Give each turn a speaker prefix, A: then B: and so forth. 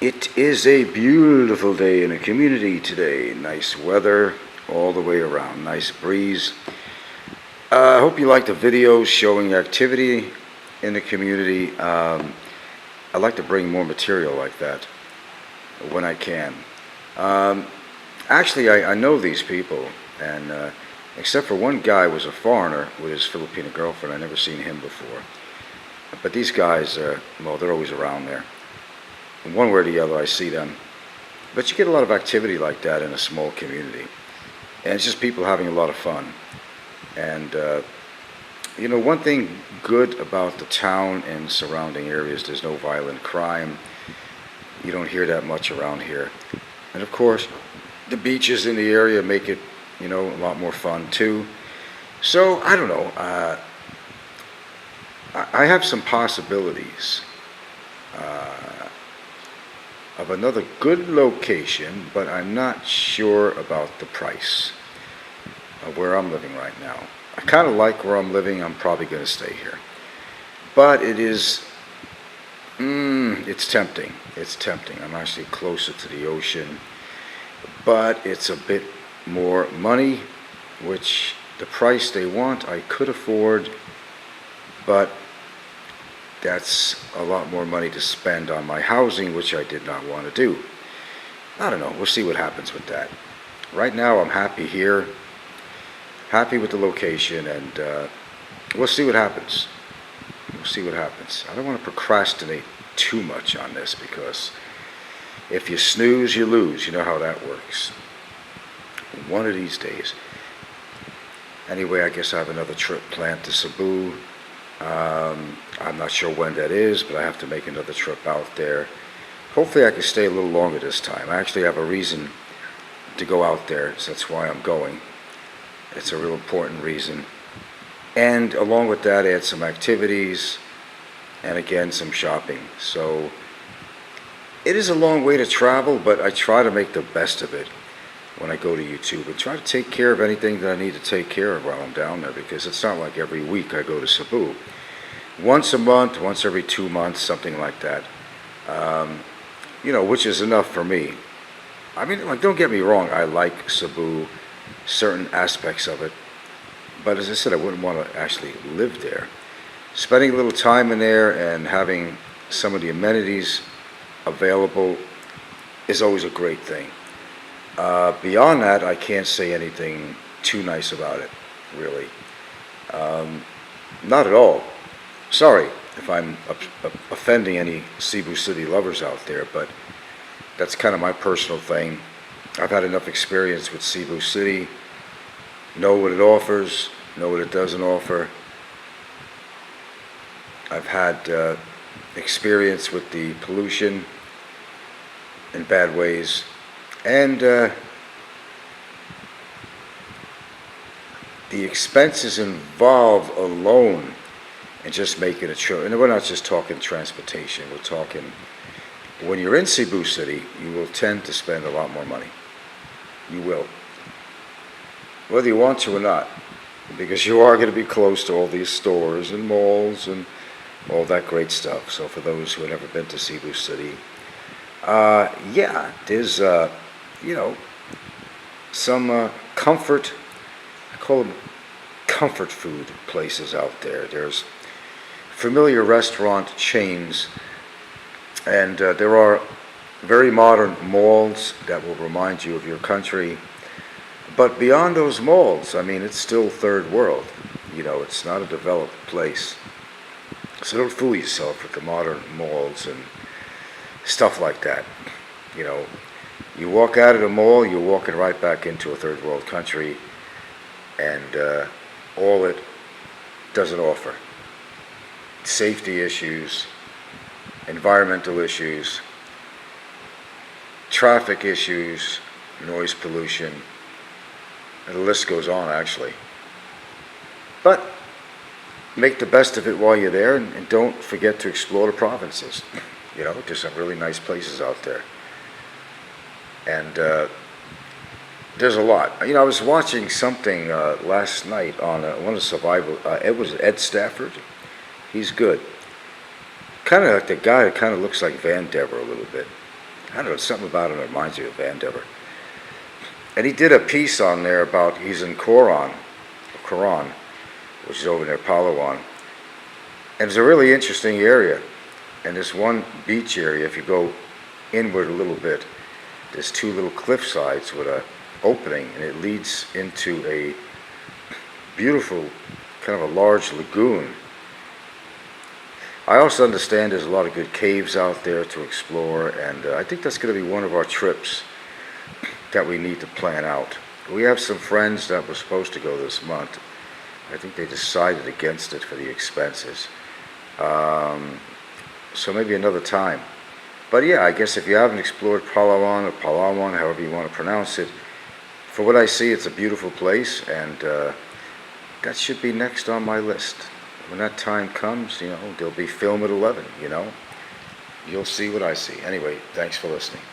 A: It is a beautiful day in the community today. Nice weather all the way around. Nice breeze. I hope you like the videos showing activity in the community. I like to bring more material like that when I can. Actually, I know these people, and except for one guy was a foreigner with his Filipino girlfriend. I've never seen him before. But these guys, well, they're always around there. One way or the other, I see them. But you get a lot of activity like that in a small community. And it's just people having a lot of fun. And, one thing good about the town and surrounding areas, there's no violent crime. You don't hear that much around here. And, of course, the beaches in the area make it, a lot more fun, too. So, I don't know. I have some possibilities of another good location, but I'm not sure about the price of where I'm living right now. I kind of like where I'm living. I'm probably going to stay here. But it is, it's tempting. It's tempting. I'm actually closer to the ocean, but it's a bit more money, which the price they want I could afford, but that's a lot more money to spend on my housing, which I did not want to do. I don't know. We'll see what happens with that. Right now, I'm happy here, happy with the location, and we'll see what happens. We'll see what happens. I don't want to procrastinate too much on this because if you snooze, you lose. You know how that works. One of these days. Anyway, I guess I have another trip planned to Cebu. I'm not sure when that is, but I have to make another trip out there. Hopefully I can stay a little longer this time. I actually have a reason to go out there, so that's why I'm going. It's a real important reason. And along with that, add some activities, and again, some shopping. So it is a long way to travel, but I try to make the best of it when I go to YouTube and try to take care of anything that I need to take care of while I'm down there, because it's not like every week I go to Cebu. Once a month, once every 2 months, something like that, which is enough for me. I mean, don't get me wrong, I like Cebu, certain aspects of it, but as I said, I wouldn't want to actually live there. Spending a little time in there and having some of the amenities available is always a great thing. Beyond that, I can't say anything too nice about it, really. Not at all. Sorry if I'm offending any Cebu City lovers out there, but that's kind of my personal thing. I've had enough experience with Cebu City, know what it offers, know what it doesn't offer. I've had experience with the pollution in bad ways. And the expenses involved alone in just making a trip, and we're not just talking transportation, we're talking, when you're in Cebu City, you will tend to spend a lot more money. You will. Whether you want to or not, because you are going to be close to all these stores and malls and all that great stuff. So for those who have never been to Cebu City, there's some comfort, I call them comfort food places out there. There's familiar restaurant chains, and there are very modern malls that will remind you of your country. But beyond those malls, I mean, it's still third world. It's not a developed place. So don't fool yourself with the modern malls and stuff like that. You walk out of the mall, you're walking right back into a third world country, and all it doesn't offer. Safety issues, environmental issues, traffic issues, noise pollution, and the list goes on, actually. But make the best of it while you're there, and don't forget to explore the provinces. There's some really nice places out there. And there's a lot. I was watching something last night on one of the survival. It was Ed Stafford. He's good. Kind of like the guy that kind of looks like Van Dever a little bit. I don't know, something about him reminds you of Vandiver. And he did a piece on there about, he's in Quran, which is over near Palawan. And it's a really interesting area. And this one beach area, if you go inward a little bit, there's two little cliff sides with a opening, and it leads into a beautiful, kind of a large lagoon. I also understand there's a lot of good caves out there to explore, and I think that's going to be one of our trips that we need to plan out. We have some friends that were supposed to go this month. I think they decided against it for the expenses. So maybe another time. But yeah, I guess if you haven't explored Palawan or Palawan, however you want to pronounce it, for what I see, it's a beautiful place, and that should be next on my list. When that time comes, there'll be film at 11, You'll see what I see. Anyway, thanks for listening.